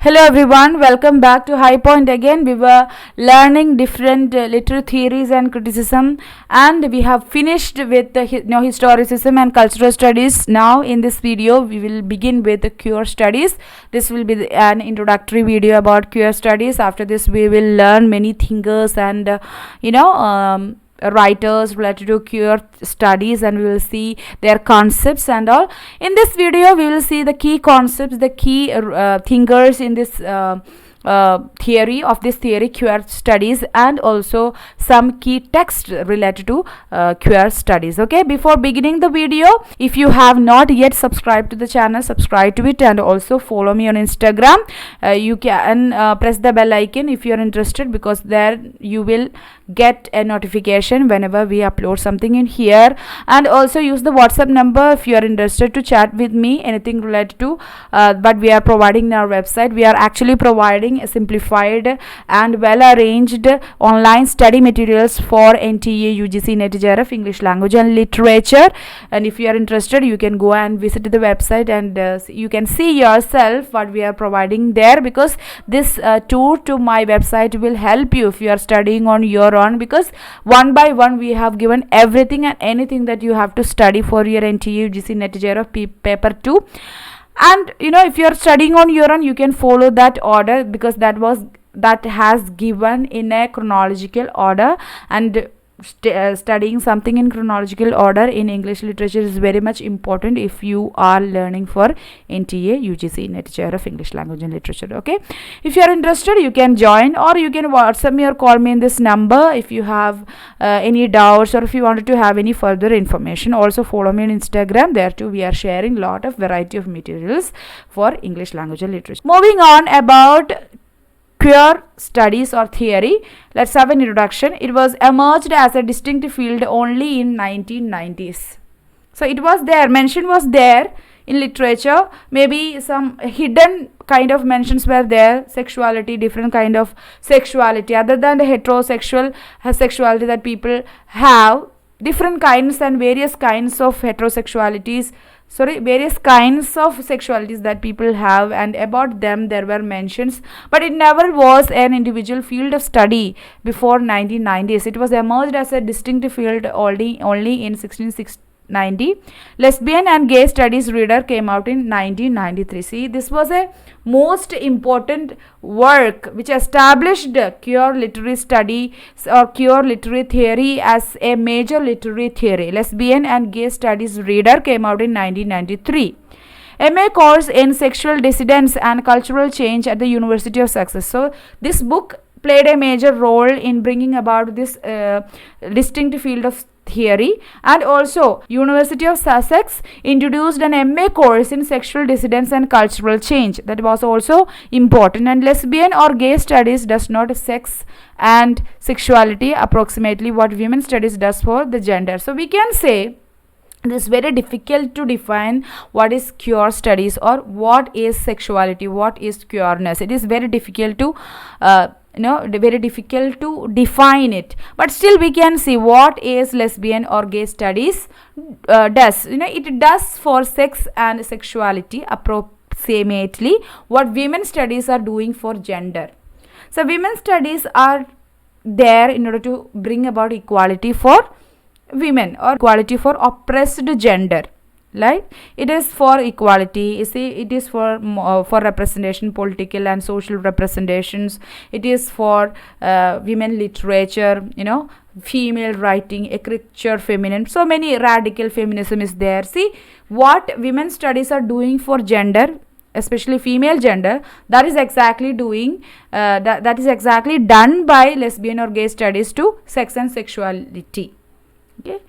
Hello everyone, welcome back to High Point again. We were learning different literary theories and criticism, and we have finished with the historicism and cultural studies. Now in this video we will begin with the queer studies. This will be an introductory video about queer studies. After this we will learn many thinkers and writers related to queer studies, and we will see their concepts and all. In this video we will see the key concepts, the key thinkers in this theory of this theory, queer studies, and also some key texts related to queer studies. Okay, before beginning the video, if you have not yet subscribed to the channel, subscribe to it, and also follow me on Instagram. You can press the bell icon if you are interested, because there you will get a notification whenever we upload something in here. And also use the WhatsApp number if you are interested to chat with me anything related to what we are providing in our website. We are actually providing a simplified and well arranged online study materials for NTA, UGC, NET, JRF, English language and literature. And if you are interested, you can go and visit the website, and you can see yourself what we are providing there, because this tour to my website will help you if you are studying on your own, because one by one we have given everything and anything that you have to study for your NTA, UGC, NET, JRF paper 2. And if you are studying on your own, you can follow that order, because that has given in a chronological order, and studying something in chronological order in English literature is very much important if you are learning for NTA, UGC, NET, JRF, English language and literature. Okay, if you are interested, you can join, or you can WhatsApp me or call me in this number if you have any doubts, or if you wanted to have any further information. Also follow me on Instagram. There too we are sharing lot of variety of materials for English language and literature. Moving on about queer studies or theory, let's have an introduction. It was emerged as a distinct field only in 1990s. So it was there, mention was there in literature. Maybe some hidden kind of mentions were there, sexuality, different kind of sexuality other than the heterosexual sexuality that people have, different kinds and various kinds of heterosexualities, various kinds of sexualities that people have, and about them there were mentions, but it never was an individual field of study before 1990s. It was emerged as a distinct field only in 1690. Lesbian and gay studies reader came out in 1993. See, this was a most important work which established queer literary study or queer literary theory as a major literary theory. Lesbian and gay studies reader came out in 1993. MA course in sexual dissidence and cultural change at the University of Sussex. So this book played a major role in bringing about this distinct field of theory. And also University of Sussex introduced an MA course in sexual dissidence and cultural change. That was also important. And lesbian or gay studies does not sex and sexuality approximately what women studies does for the gender. So we can say it is very difficult to define what is queer studies or what is sexuality, what is queerness. It is very difficult to very difficult to define it, but still we can see what is lesbian or gay studies does. It does for sex and sexuality approximately what women studies are doing for gender. So women studies are there in order to bring about equality for women or equality for oppressed gender. Like it is for equality, you see, it is for representation, political and social representations. It is for women literature, female writing, écriture feminine. So many radical feminism is there. See what women studies are doing for gender, especially female gender, that is exactly doing that is exactly done by lesbian or gay studies to sex and sexuality. Okay,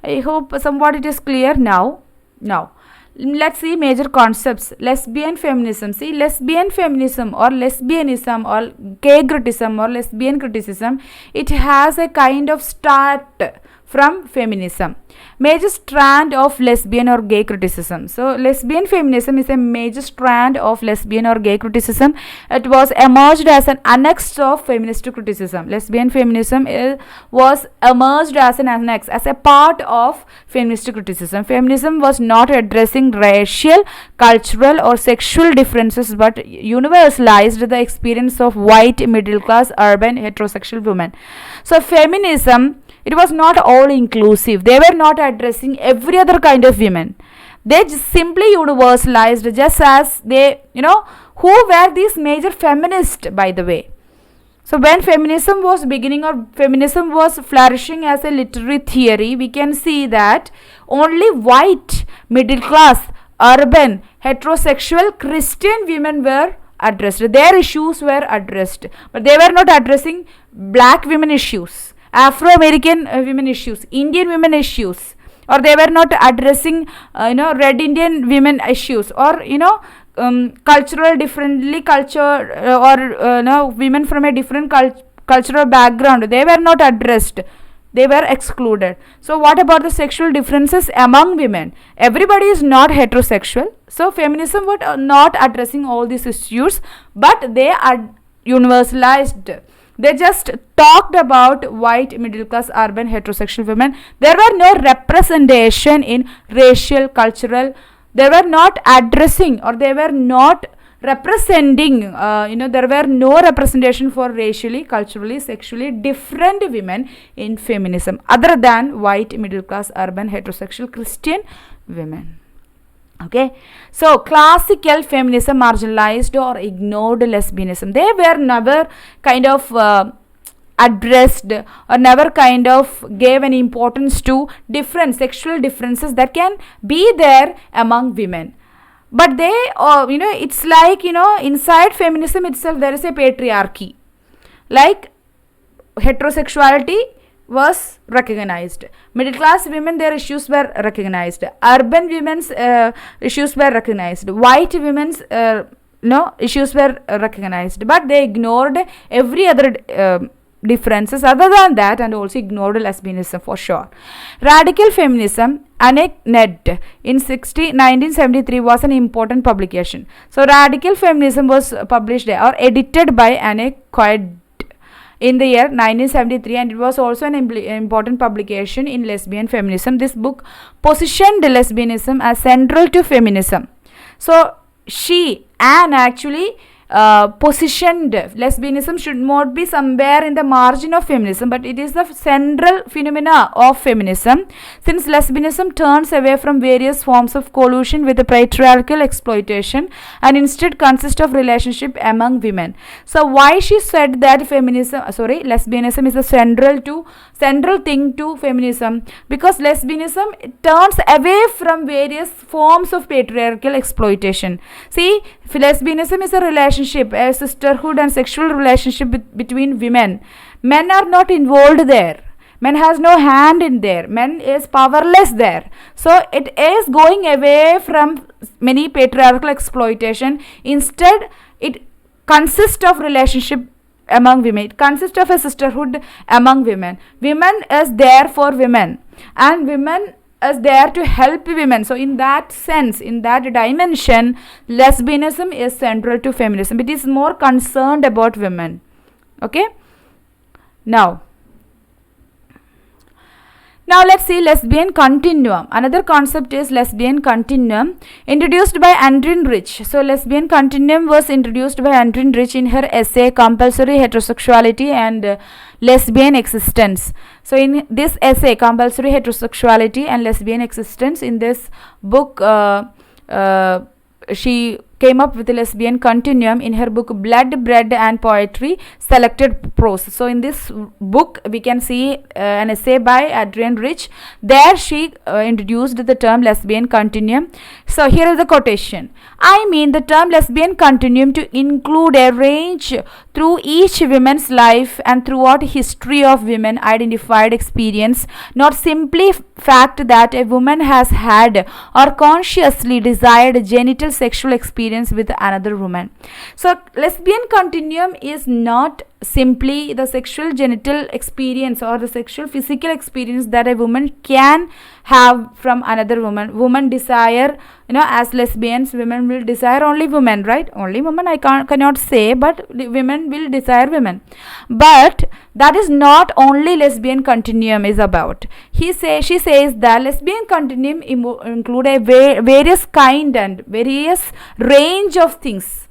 I hope somewhat it is clear now. Now let's see major concepts. Lesbian feminism. See, lesbian feminism or lesbianism or gay criticism or lesbian criticism, it has a kind of start from feminism. Major strand of lesbian or gay criticism. So lesbian feminism is a major strand of lesbian or gay criticism. It was emerged as an annex of feminist criticism. Lesbian feminism was emerged as an annex, as a part of feminist criticism. Feminism was not addressing racial, cultural or sexual differences, but universalized the experience of white, middle class, urban, heterosexual women. So feminism, it was not all inclusive. They were not addressing every other kind of women. They just simply universalized, just as they, who were these major feminists, by the way. So when feminism was beginning, or feminism was flourishing as a literary theory, we can see that only white, middle class, urban, heterosexual, Christian women were addressed. Their issues were addressed, but they were not addressing black women issues, Afro-American women issues, Indian women issues, or they were not addressing red Indian women issues, or cultural differently culture, or women from a different cultural background. They were not addressed. They were excluded. So what about the sexual differences among women? Everybody is not heterosexual. So feminism was not addressing all these issues, but they are universalized. They just talked about white, middle class, urban, heterosexual women. There were no representation in racial, cultural. They were not addressing, or they were not representing, there were no representation for racially, culturally, sexually different women in feminism, other than white, middle class, urban, heterosexual, Christian women. Okay, so classical feminism marginalized or ignored lesbianism. They were never kind of addressed, or never kind of gave any importance to different sexual differences that can be there among women. But they, it's like, inside feminism itself there is a patriarchy. Like heterosexuality was recognized, middle class women, their issues were recognized, urban women's issues were recognized, white women's issues were recognized, but they ignored every other differences other than that, and also ignored lesbianism for sure. Radical feminism, Anne Ned, in 1973 was an important publication. So radical feminism was published or edited by Anne Coed in the year 1973, and it was also an important publication in lesbian feminism. This book positioned lesbianism as central to feminism. So Anne actually positioned lesbianism should not be somewhere in the margin of feminism, but it is the central phenomena of feminism, since lesbianism turns away from various forms of collusion with the patriarchal exploitation and instead consists of relationship among women. So why she said that lesbianism is the central thing to feminism? Because lesbianism turns away from various forms of patriarchal exploitation. See, lesbianism is a relationship, a sisterhood and sexual relationship between women. Men are not involved there. Men has no hand in there. Men is powerless there. So it is going away from many patriarchal exploitation. Instead, it consists of relationship among women. It consists of a sisterhood among women. Women is there for women, and women is there to help women. So in that sense, in that dimension, lesbianism is central to feminism. It is more concerned about women. Okay, now let's see lesbian continuum. Another concept is lesbian continuum, introduced by Andreen Rich. So lesbian continuum was introduced by Andreen Rich in her essay Compulsory Heterosexuality and Lesbian Existence. So in this essay, Compulsory Heterosexuality and Lesbian Existence, in this book she came up with a lesbian continuum in her book Blood, Bread and Poetry, Selected Prose. So in this book we can see an essay by Andreen Rich. There she introduced the term lesbian continuum. So here is the quotation: I mean the term lesbian continuum to include a range through each woman's life and throughout history of women identified experience, not simply fact that a woman has had or consciously desired genital sexual experience with another woman. So lesbian continuum is not simply the sexual genital experience or the sexual physical experience that a woman can have from another woman. Women desire, as lesbians, women will desire only women, right? Only women I cannot say, but women will desire women. But that is not only lesbian continuum is about. She says that lesbian continuum include a various kind and various range of things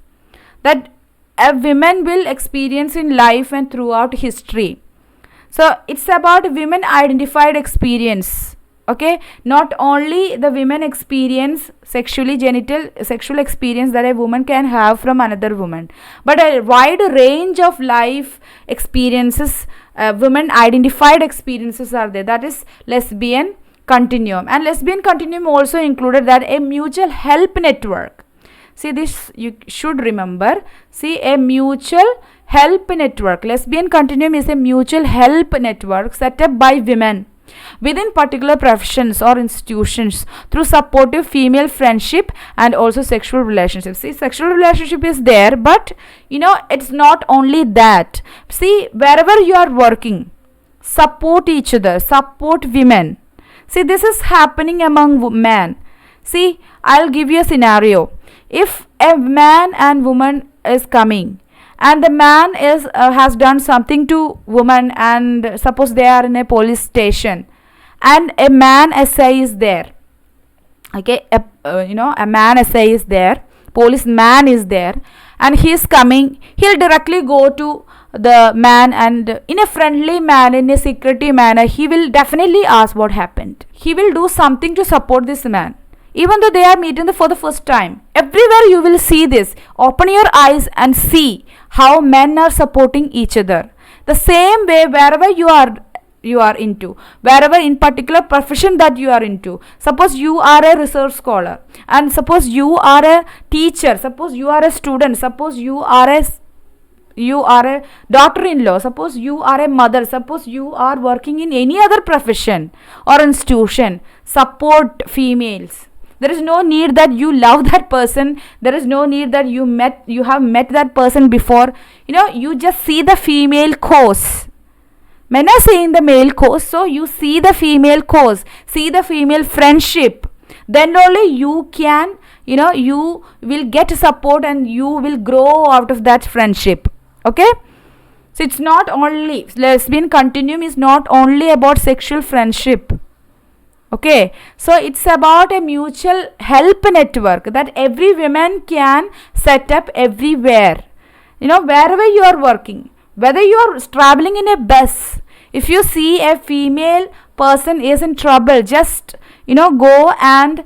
that a women will experience in life and throughout history. So it's about women identified experience. Okay, not only the women experience sexual experience that a woman can have from another woman, but a wide range of life experiences, women identified experiences are there. That is lesbian continuum. And lesbian continuum also included that a mutual help network. See, this you should remember. See, a mutual help network. Lesbian continuum is a mutual help network set up by women within particular professions or institutions through supportive female friendship and also sexual relationships. See, sexual relationship is there, but it's not only that. See, wherever you are working, support each other, support women. See, this is happening among men. See, I'll give you a scenario. If a man and woman is coming and the man has done something to woman, and suppose they are in a police station and a man SI is there, okay, a man SI is there, policeman is there, and he is coming, he'll directly go to the man and in a friendly manner, in a secretive manner, he will definitely ask what happened. He will do something to support this man, even though they are meeting for the first time. Everywhere you will see this. Open your eyes and see how men are supporting each other. The same way wherever you are into, wherever in particular profession that you are into. Suppose you are a research scholar, and suppose you are a teacher, suppose you are a student, suppose you are a daughter-in-law, suppose you are a mother, suppose you are working in any other profession or institution. Support females. There is no need that you love that person. There is no need that you have met that person before. You just see the female cause. Men are saying the male cause, so you see the female cause, see the female friendship. Then only you can, you will get support and you will grow out of that friendship. Okay? So it's not only, lesbian continuum is not only about sexual friendship. Okay, so it's about a mutual help network that every woman can set up everywhere. Wherever you are working, whether you are traveling in a bus, if you see a female person is in trouble, just go and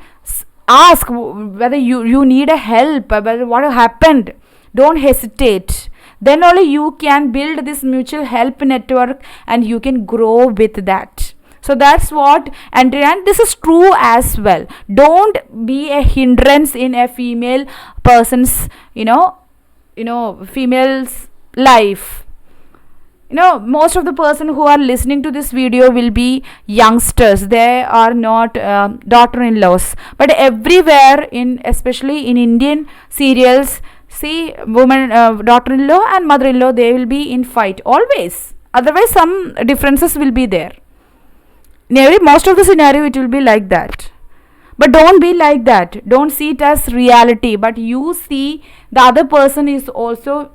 ask whether you need a help, whether what happened. Don't hesitate. Then only you can build this mutual help network and you can grow with that. So that's what, and this is true as well. Don't be a hindrance in a female person's, female's life. Most of the person who are listening to this video will be youngsters. They are not daughter-in-laws. But everywhere, especially in Indian serials, see, woman, daughter-in-law and mother-in-law, they will be in fight always. Otherwise, some differences will be there. In most of the scenario, it will be like that. But don't be like that. Don't see it as reality. But you see the other person is also,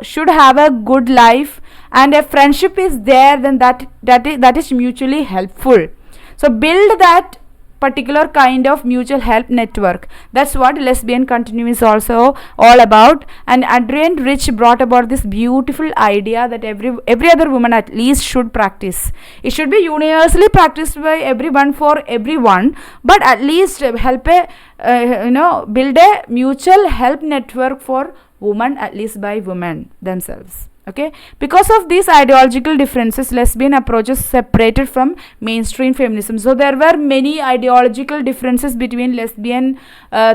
should have a good life, and a friendship is there. Then that is mutually helpful. So build that particular kind of mutual help network. That's what lesbian continuum is also all about. And Adrienne Rich brought about this beautiful idea that every other woman at least should practice. It should be universally practiced by everyone for everyone, but at least help build a mutual help network for women, at least by women themselves. Okay, because of these ideological differences, lesbian approaches separated from mainstream feminism. So there were many ideological differences between lesbian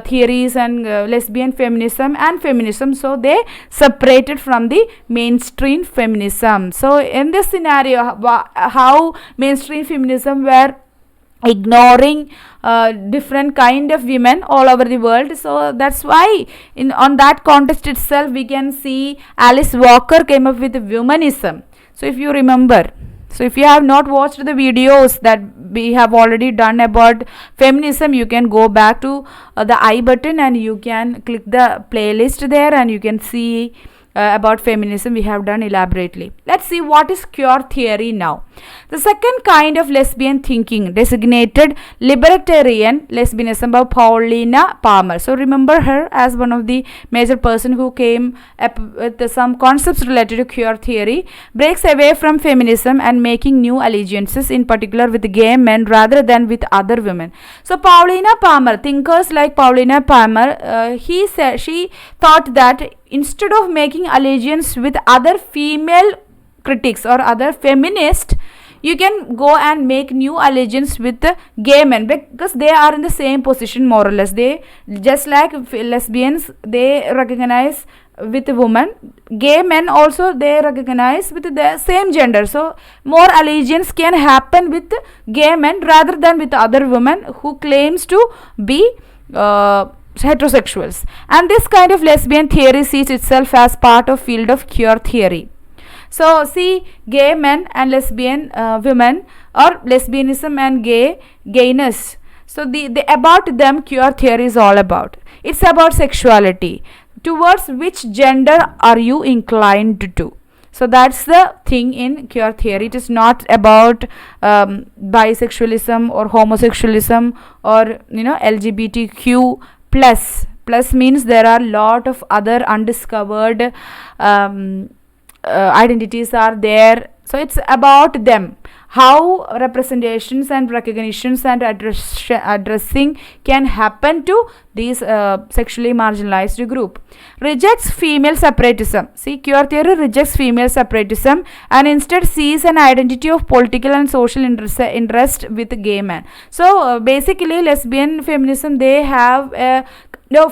theories and lesbian feminism and feminism. So they separated from the mainstream feminism. So in this scenario, how mainstream feminism were ignoring different kind of women all over the world. So that's why in on that context itself we can see Alice Walker came up with womanism. So if you remember, so if you have not watched the videos that we have already done about feminism, you can go back to the I button and you can click the playlist there and you can see about feminism we have done elaborately. Let's see what is queer theory now. The second kind of lesbian thinking designated libertarian lesbianism by Paulina Palmer. So remember her as one of the major person who came up with some concepts related to queer theory, breaks away from feminism and making new allegiances, in particular with gay men rather than with other women. So Paulina Palmer, thinkers like Paulina Palmer, she thought that instead of making allegiance with other female critics or other feminists, you can go and make new allegiance with the gay men, because they are in the same position more or less. They just like lesbians, they recognize with women, gay men also they recognize with the same gender. So more allegiance can happen with gay men rather than with other women who claims to be heterosexuals. And this kind of lesbian theory sees itself as part of field of queer theory. So see, gay men and lesbian women, or lesbianism and gayness, so the about them queer theory is all about. It's about sexuality, towards which gender are you inclined to. So that's the thing in queer theory. It is not about bisexualism or homosexualism or LGBTQ plus means there are lot of other undiscovered identities are there. So it's about them, how representations and recognitions and addressing can happen to these sexually marginalized group. Rejects female separatism. See, queer theory rejects female separatism and instead sees an identity of political and social interest with gay men. So basically lesbian feminism, they have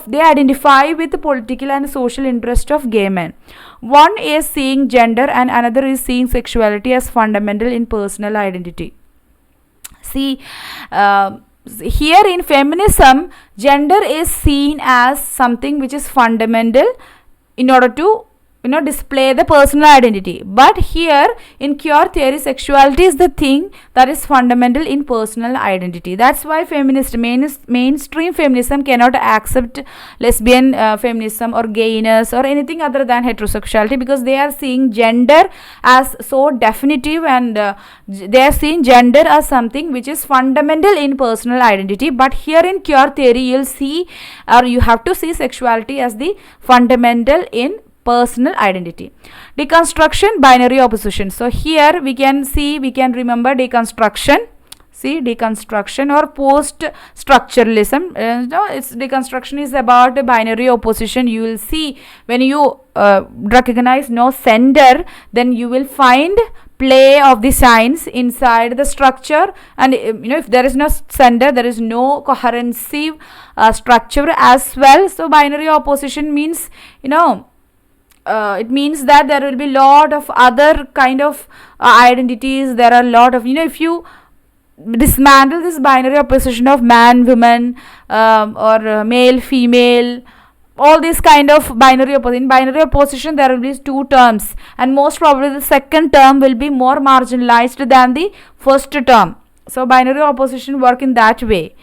they identify with the political and social interest of gay men. One is seeing gender and another is seeing sexuality as fundamental in personal identity. See, here in feminism, gender is seen as something which is fundamental in order to display the personal identity. But here in queer theory, sexuality is the thing that is fundamental in personal identity. That's why mainstream feminism cannot accept lesbian feminism or gayness or anything other than heterosexuality, because they are seeing gender as so definitive and they are seeing gender as something which is fundamental in personal identity. But here in queer theory, you'll see, or you have to see sexuality as the fundamental in personal identity. Deconstruction, binary opposition. So here we can remember deconstruction. See, deconstruction or post-structuralism. Its deconstruction is about binary opposition. You will see when you recognize no sender, then you will find play of the signs inside the structure, and if there is no sender, there is no coherency structure as well. So binary opposition means it means that there will be lot of other kind of identities. There are a lot of if you dismantle this binary opposition of man, woman, or male, female, all these kind of binary opposition. In binary opposition, there will be two terms, and most probably the second term will be more marginalized than the first term. So binary opposition work in that way.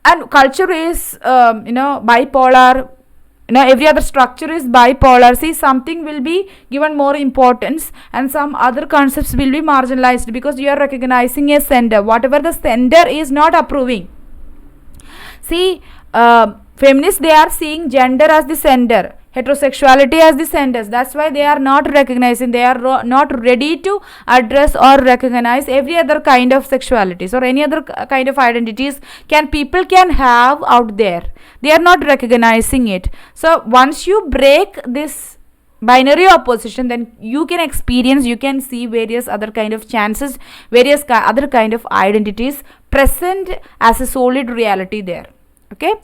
And culture is bipolar. Every other structure is bipolar. See, something will be given more importance and some other concepts will be marginalized because you are recognizing a sender. Whatever the sender is not approving. See, feminists, they are seeing gender as the sender, heterosexuality as the senders. That's why they are not recognizing, they are not ready to address or recognize every other kind of sexualities or any other kind of identities people can have out there. They are not recognizing it. So once you break this binary opposition, then you can experience, you can see various other kind of chances, various other kind of identities present as a solid reality there. Okay.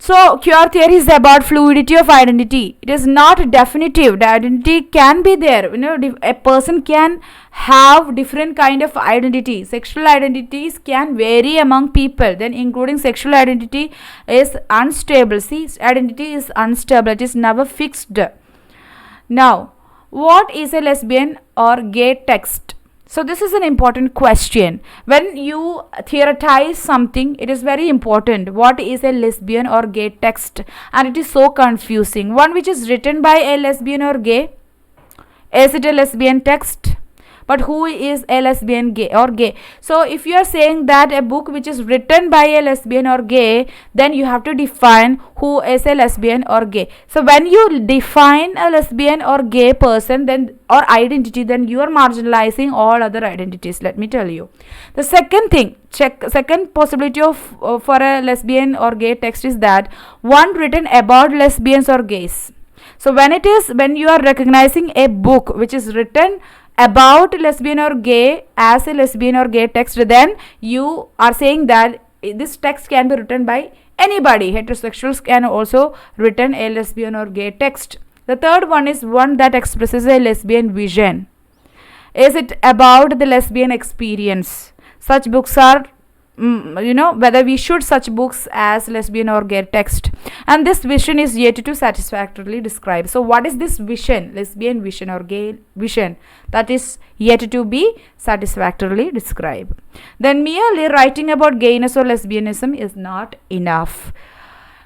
So queer theory is about fluidity of identity. It is not definitive. The identity can be there. A person can have different kind of identity. Sexual identities can vary among people. Then including sexual identity is unstable. See, identity is unstable. It is never fixed. Now, what is a lesbian or gay text? So this is an important question. When you theorize something, it is very important. What is a lesbian or gay text? And it is so confusing. One which is written by a lesbian or gay. Is it a lesbian text? But who is a lesbian gay or gay? So if you are saying that a book which is written by a lesbian or gay, then you have to define who is a lesbian or gay. So when you define a lesbian or gay person then or identity, then you are marginalizing all other identities. Let me tell you. The second thing, second possibility of for a lesbian or gay text is that one written about lesbians or gays. So when you are recognizing a book which is written about lesbian or gay as a lesbian or gay text, then you are saying that this text can be written by anybody. Heterosexuals can also written a lesbian or gay text. The third one is one that expresses a lesbian vision. Is it about the lesbian experience? Such books are whether we should such books as lesbian or gay text, and this vision is yet to satisfactorily describe. So what is this vision, lesbian vision or gay vision, that is yet to be satisfactorily described? Then merely writing about gayness or lesbianism is not enough.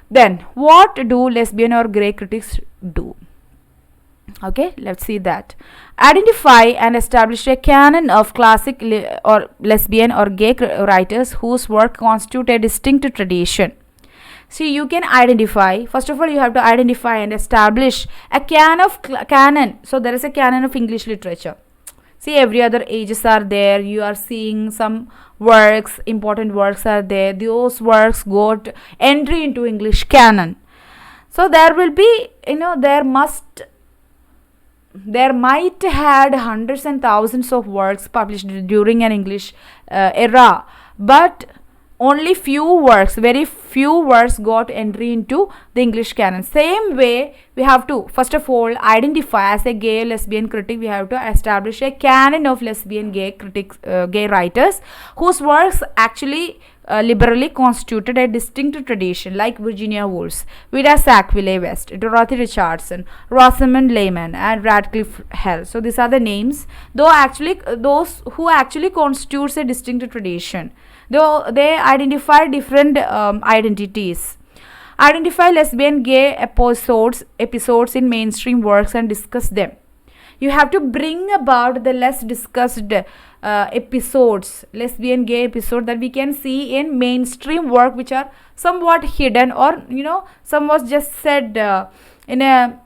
Then what do lesbian or gay critics do? Okay, let's see that. Identify and establish a canon of classic or lesbian or gay writers whose work constitute a distinct tradition. See, you can identify. First of all, you have to identify and establish a canon. So there is a canon of English literature. See, every other ages are there. You are seeing some works, important works are there. Those works got entry into English canon. So there will be, there might had hundreds and thousands of works published during an English era, but only very few works got entry into the English canon. Same way, we have to first of all identify as a gay lesbian critic. We have to establish a canon of lesbian gay critics, gay writers whose works actually liberally constituted a distinct tradition, like Virginia Woolf, Vida Sackville West, Dorothy Richardson, Rosamund Lehman, and Radcliffe Hell. So these are the names, those who actually constitutes a distinct tradition. Though they identify different identities. Identify lesbian gay episodes in mainstream works and discuss them. You have to bring about the less discussed episodes, lesbian gay episode that we can see in mainstream work, which are somewhat hidden or somewhat just said in a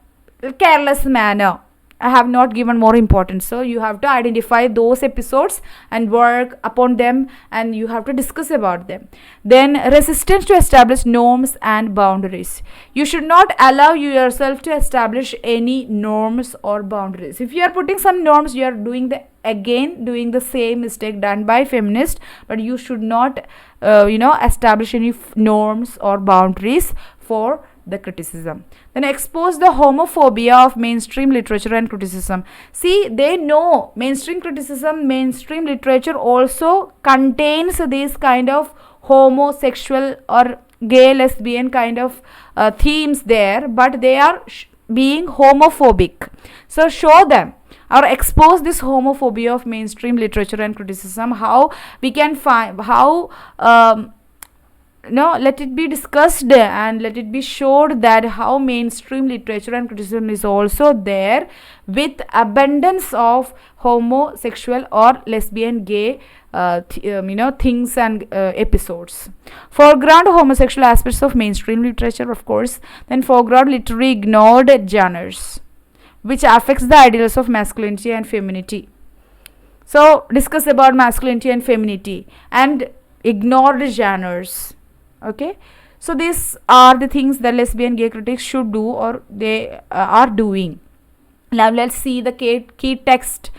careless manner. I have not given more importance. So you have to identify those episodes and work upon them, and you have to discuss about them. Then resistance to establish norms and boundaries. You should not allow yourself to establish any norms or boundaries. If you are putting some norms, you are doing the same mistake done by feminists, but you should not establish any norms or boundaries for the criticism. Then expose the homophobia of mainstream literature and criticism. See, they know mainstream criticism, mainstream literature also contains these kind of homosexual or gay lesbian kind of themes there, but they are being homophobic. So show them or expose this homophobia of mainstream literature and criticism. How we can find let it be discussed and let it be showed that how mainstream literature and criticism is also there with abundance of homosexual or lesbian gay things and episodes. Foreground homosexual aspects of mainstream literature, of course. Then foreground literary ignored genres, which affects the ideals of masculinity and femininity. So discuss about masculinity and femininity and ignored genres. Okay, so these are the things that lesbian gay critics should do or they are doing. Now let's see the key text.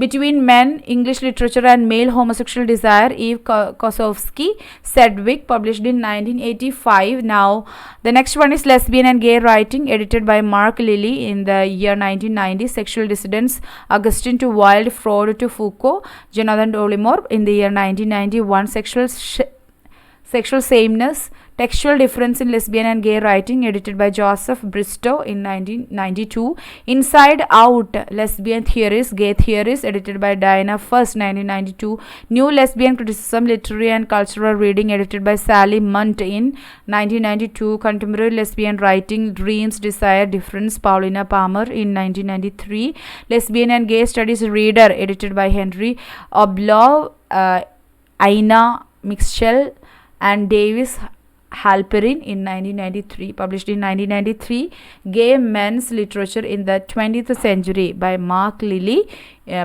Between Men, English Literature and Male Homosexual Desire, Eve Kosofsky, Sedgwick, published in 1985. Now, the next one is Lesbian and Gay Writing, edited by Mark Lilly in the year 1990. Sexual Dissidence, Augustine to Wilde, Freud to Foucault, Jonathan Dollimore in the year 1991. Sexual Sameness, Textual Difference in Lesbian and Gay Writing, edited by Joseph Bristow in 1992. Inside Out, Lesbian Theories, Gay Theories, edited by Diana Fuss, 1992. New Lesbian Criticism, Literary and Cultural Reading, edited by Sally Munt in 1992. Contemporary Lesbian Writing, Dreams, Desire, Difference, Paulina Palmer in 1993. Lesbian and Gay Studies Reader, edited by Henry Oblow, Aina Mitchell and Davis Halperin in 1993, published in 1993. Gay Men's Literature in the 20th Century by Mark Lilly,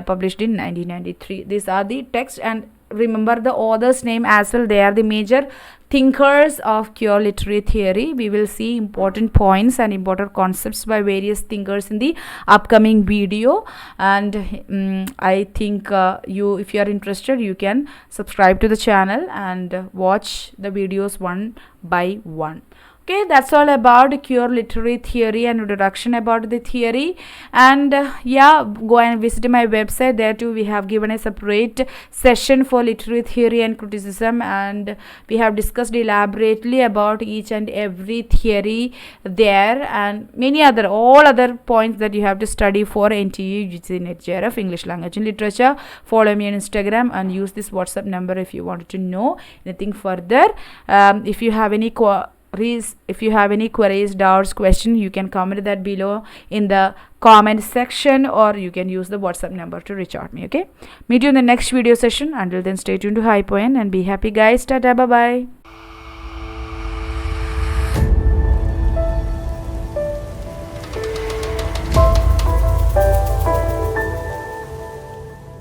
published in 1993. These are the texts, and remember the author's name as well. They are the major thinkers of queer literary theory. We will see important points and important concepts by various thinkers in the upcoming video, and I think if you are interested, you can subscribe to the channel and watch the videos one by one. Okay, that's all about queer literary theory and introduction about the theory. And yeah, go and visit my website. There too we have given a separate session for literary theory and criticism, and we have discussed elaborately about each and every theory there, and many other all other points that you have to study for NTU UGC NET JRF English Language and Literature. Follow me on Instagram and use this WhatsApp number if you wanted to know anything further. If you have any queries, doubts, questions, you can comment that below in the comment section, or you can use the WhatsApp number to reach out me. Okay, meet you in the next video session. Until then, stay tuned to Hypoen and be happy, guys. Tata, bye bye.